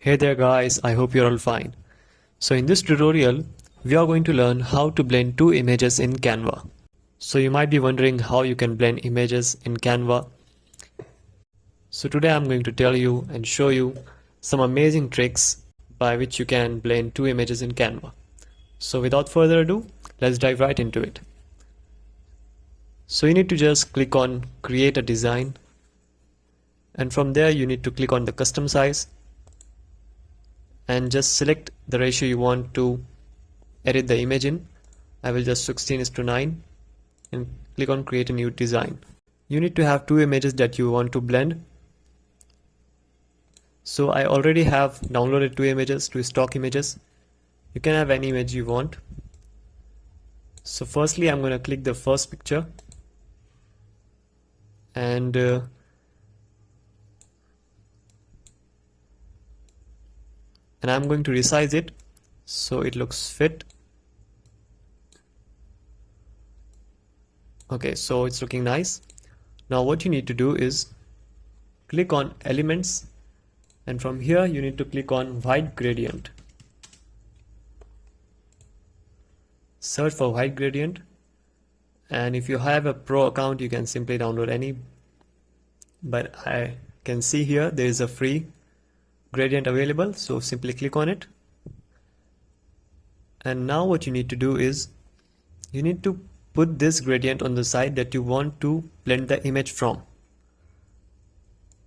Hey there guys, I hope you're all fine. So in this tutorial, we are going to learn how to blend two images in Canva. So you might be wondering how you can blend images in Canva. So today I'm going to tell you and show you some amazing tricks by which you can blend two images in Canva. So without further ado, let's dive right into it. So you need to just click on create a design, and from there you need to click on the custom size and just select the ratio you want to edit the image in. I will just 16:9 and click on create a new design. You need to have two images that you want to blend. So I already have downloaded two images, two stock images. You can have any image you want. So firstly I'm going to click the first picture and I'm going to resize it so it looks fit. Okay, so it's looking nice. Now what you need to do is click on elements, and from here you need to click on white gradient. Search for white gradient, and if you have a pro account you can simply download any, but I can see here there is a free gradient available, so simply click on it. And now what you need to do is you need to put this gradient on the side that you want to blend the image from.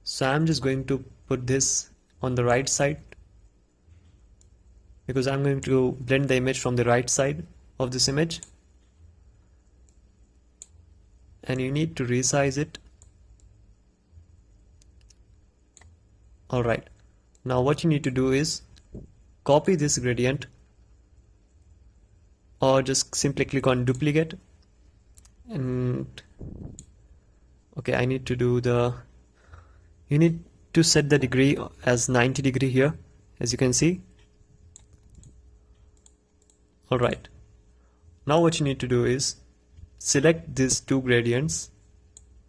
So I'm just going to put this on the right side because I'm going to blend the image from the right side of this image, and you need to resize it. Alright, now what you need to do is copy this gradient, or just simply click on duplicate, and okay, I need to do you need to set the degree as 90 degree here, as you can see. Alright, now what you need to do is select these two gradients.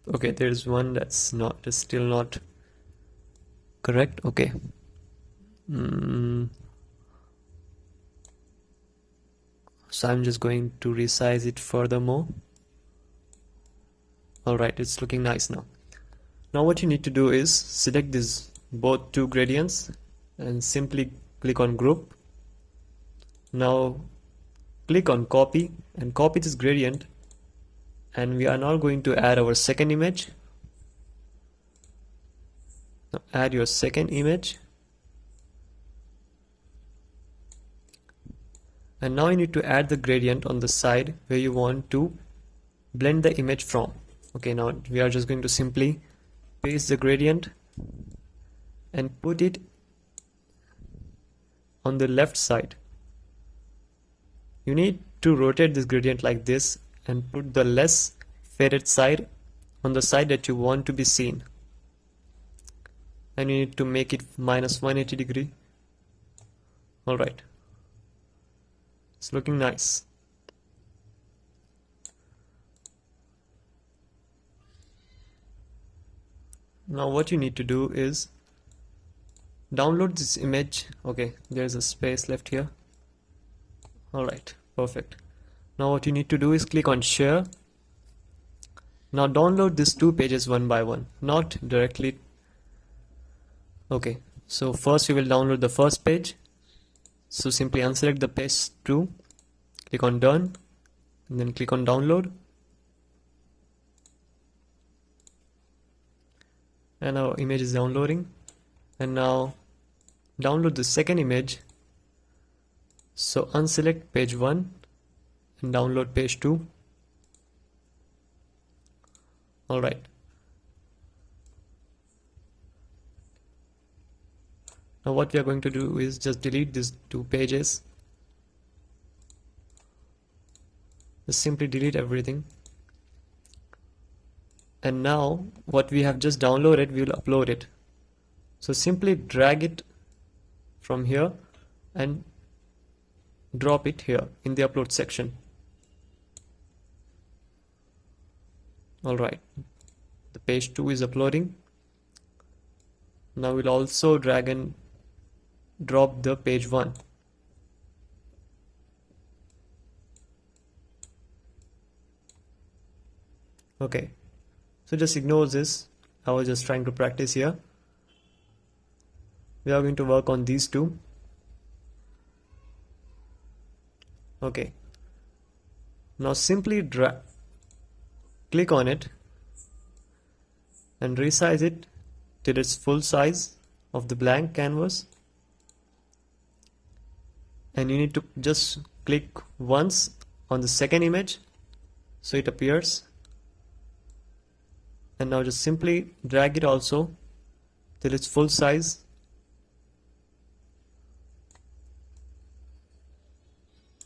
Okay, there's one that's still not correct. Okay, so I'm just going to resize it furthermore. Alright, it's looking nice now. Now what you need to do is select these both two gradients and simply click on group. Now click on copy and copy this gradient, and we are now going to add our second image. Now add your second image, and now you need to add the gradient on the side where you want to blend the image from. Okay, now we are just going to simply paste the gradient and put it on the left side. You need to rotate this gradient like this and put the less faded side on the side that you want to be seen, and you need to make it -180 degree. Alright, it's looking nice. Now what you need to do is download this image. Okay, there's a space left here. Alright, perfect. Now what you need to do is click on share. Now download these two pages one by one, not directly. Okay, so first we will download the first page. So simply unselect the page 2, click on done, and then click on download. And our image is downloading. And now download the second image. So unselect page 1 and download page 2. Alright, now what we are going to do is just delete these two pages. Just simply delete everything. And now what we have just downloaded, we will upload it. So simply drag it from here and drop it here in the upload section. Alright, the page 2 is uploading. Now we'll also drag and drop the page 1. Okay, so just ignore this. I was just trying to practice here. We are going to work on these two. Okay, now simply click on it and resize it till its full size of the blank canvas, and you need to just click once on the second image so it appears, and now just simply drag it also till its full size.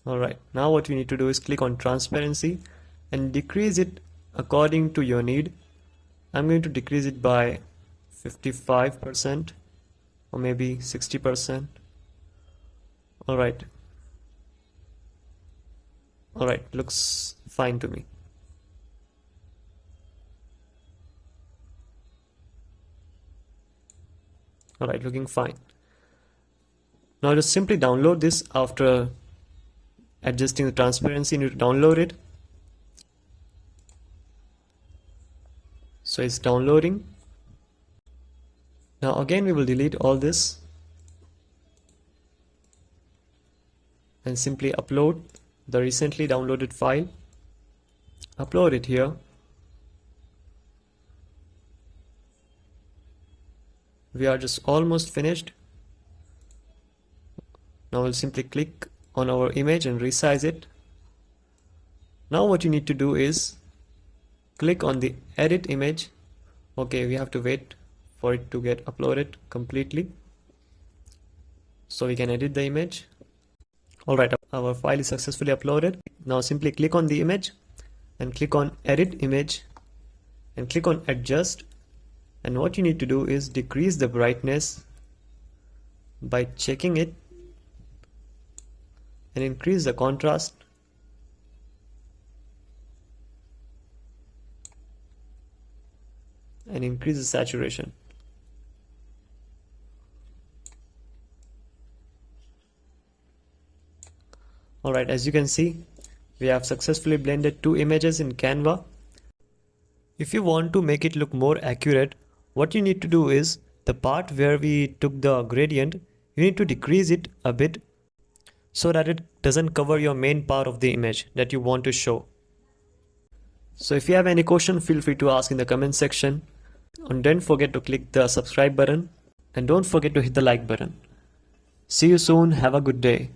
Alright, now what you need to do is click on transparency and decrease it according to your need. I'm going to decrease it by 55% or maybe 60%. Alright, looks fine to me. Alright, looking fine. Now just simply download this. After adjusting the transparency, you need to download it. So it's downloading. Now again we will delete all this and simply upload the recently downloaded file. Upload it here. We are just almost finished. Now we'll simply click on our image and resize it. Now what you need to do is click on the edit image. Okay, we have to wait for it to get uploaded completely so we can edit the image. Alright, our file is successfully uploaded. Now simply click on the image and click on edit image and click on adjust, and what you need to do is decrease the brightness by checking it and increase the contrast and increase the saturation. Alright, as you can see, we have successfully blended two images in Canva. If you want to make it look more accurate, what you need to do is the part where we took the gradient, you need to decrease it a bit so that it doesn't cover your main part of the image that you want to show. So if you have any question, feel free to ask in the comment section, and don't forget to click the subscribe button and don't forget to hit the like button. See you soon. Have a good day.